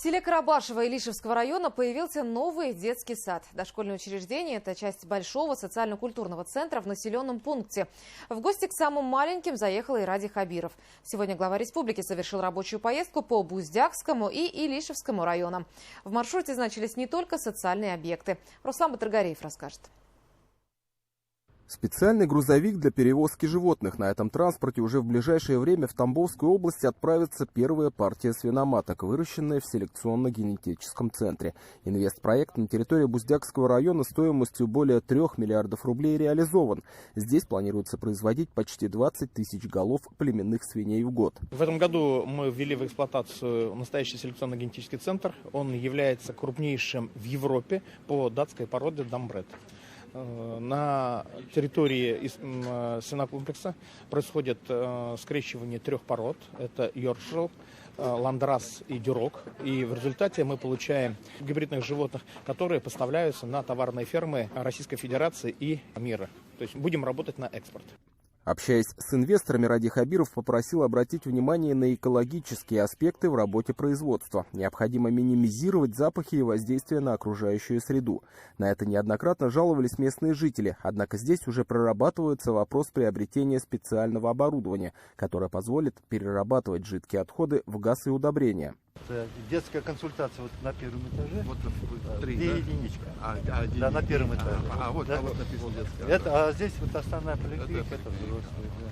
В селе Карабашево Илишевского района появился новый детский сад. Дошкольное учреждение – это часть большого социально-культурного центра в населенном пункте. В гости к самым маленьким заехал и Ради Хабиров. Сегодня глава республики совершил рабочую поездку по Буздякскому и Илишевскому районам. В маршруте значились не только социальные объекты. Руслан Батыргариев расскажет. Специальный грузовик для перевозки животных. На этом транспорте уже в ближайшее время в Тамбовскую область отправится первая партия свиноматок, выращенная в селекционно-генетическом центре. Инвестпроект на территории Буздякского района стоимостью более 3 миллиардов рублей реализован. Здесь планируется производить почти 20 тысяч голов племенных свиней в год. В этом году мы ввели в эксплуатацию настоящий селекционно-генетический центр. Он является крупнейшим в Европе по датской породе дамбред. На территории свинокомплекса происходит скрещивание 3 пород. Это йоркшир, ландрас и дюрок. И в результате мы получаем гибридных животных, которые поставляются на товарные фермы Российской Федерации и мира. То есть будем работать на экспорт. Общаясь с инвесторами, Ради Хабиров попросил обратить внимание на экологические аспекты в работе производства. Необходимо минимизировать запахи и воздействие на окружающую среду. На это неоднократно жаловались местные жители. Однако здесь уже прорабатывается вопрос приобретения специального оборудования, которое позволит перерабатывать жидкие отходы в газ и удобрения. Это детская консультация вот на первом этаже. Вот 3, где да? единичка. Единичка. Да, на первом этаже. Вот, да? вот написано детская. Это, а здесь вот основная поликлиника, это взрослые. Да.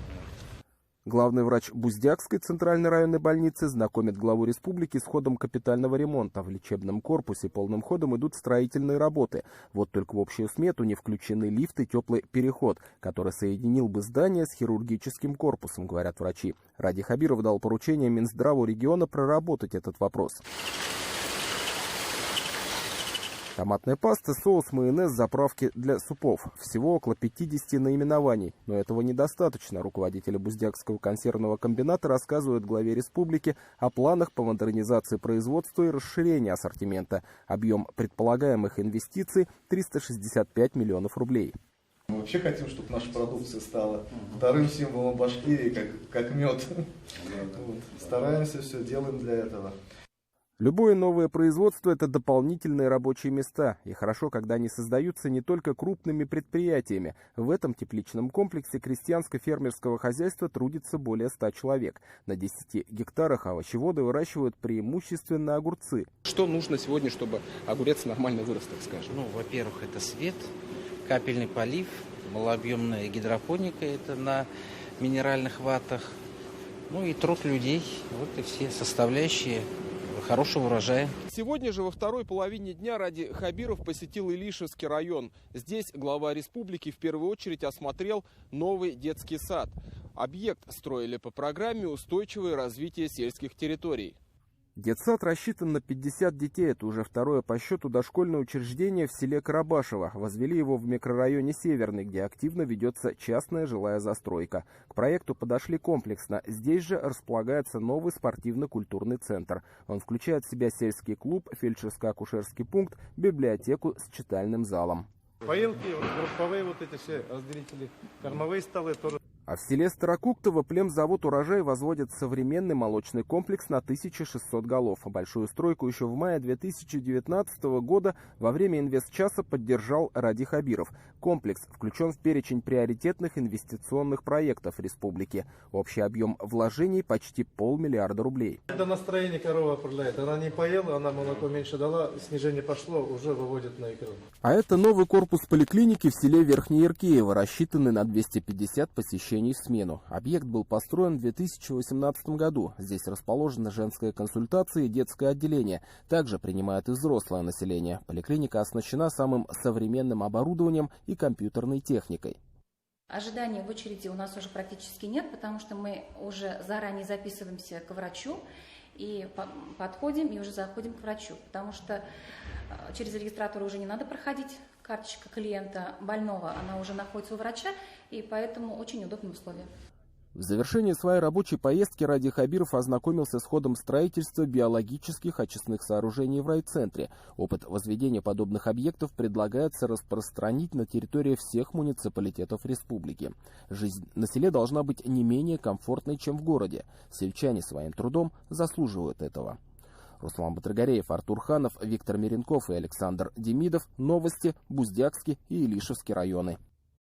Главный врач Буздякской центральной районной больницы знакомит главу республики с ходом капитального ремонта. В лечебном корпусе полным ходом идут строительные работы. Вот только в общую смету не включены лифт и теплый переход, который соединил бы здание с хирургическим корпусом, говорят врачи. Ради Хабиров дал поручение Минздраву региона проработать этот вопрос. Томатная паста, соус, майонез, заправки для супов. Всего около 50 наименований. Но этого недостаточно. Руководители Буздякского консервного комбината рассказывают главе республики о планах по модернизации производства и расширению ассортимента. Объем предполагаемых инвестиций – 365 миллионов рублей. Мы вообще хотим, чтобы наша продукция стала вторым символом Башкирии, как мед. Стараемся, все делаем для этого. Любое новое производство – это дополнительные рабочие места. И хорошо, когда они создаются не только крупными предприятиями. В этом тепличном комплексе крестьянско-фермерского хозяйства трудится более 100 человек. На 10 гектарах овощеводы выращивают преимущественно огурцы. Что нужно сегодня, чтобы огурец нормально вырос, так скажем? Во-первых, это свет, капельный полив, малообъемная гидропоника, это на минеральных ватах, и труд людей. Вот и все составляющие хорошего урожая. Сегодня же во второй половине дня Ради Хабиров посетил Илишевский район. Здесь глава республики в первую очередь осмотрел новый детский сад. Объект строили по программе «Устойчивое развитие сельских территорий». Детсад рассчитан на 50 детей. Это уже второе по счету дошкольное учреждение в селе Карабашево. Возвели его в микрорайоне Северный, где активно ведется частная жилая застройка. К проекту подошли комплексно. Здесь же располагается новый спортивно-культурный центр. Он включает в себя сельский клуб, фельдшерско-акушерский пункт, библиотеку с читальным залом. Поилки, групповые вот эти все разделители, кормовые столы тоже. А в селе Старокуктово племзавод «Урожай» возводит современный молочный комплекс на 1600 голов. Большую стройку еще в мае 2019 года во время инвестчаса поддержал Ради Хабиров. Комплекс включен в перечень приоритетных инвестиционных проектов республики. Общий объем вложений почти 500 миллиарда рублей. Это настроение корова определяет. Она не поела, она молоко меньше дала, снижение пошло, уже выводит на икру. А это новый корпус поликлиники в селе Верхнеяркеево, рассчитанный на 250 посещений в смену. Объект был построен в 2018 году. Здесь расположена женская консультация и детское отделение. Также принимает и взрослое население. Поликлиника оснащена самым современным оборудованием и компьютерной техникой. Ожидания в очереди у нас уже практически нет, потому что мы уже заранее записываемся к врачу и подходим и уже заходим к врачу, потому что через регистратуру уже не надо проходить. Карточка клиента больного, она уже находится у врача, и поэтому очень удобные условия. В завершении своей рабочей поездки Ради Хабиров ознакомился с ходом строительства биологических очистных сооружений в райцентре. Опыт возведения подобных объектов предлагается распространить на территории всех муниципалитетов республики. Жизнь на селе должна быть не менее комфортной, чем в городе. Сельчане своим трудом заслуживают этого. Руслан Батыргареев, Артур Ханов, Виктор Меренков и Александр Демидов. Новости. Буздякский и Илишевский районы.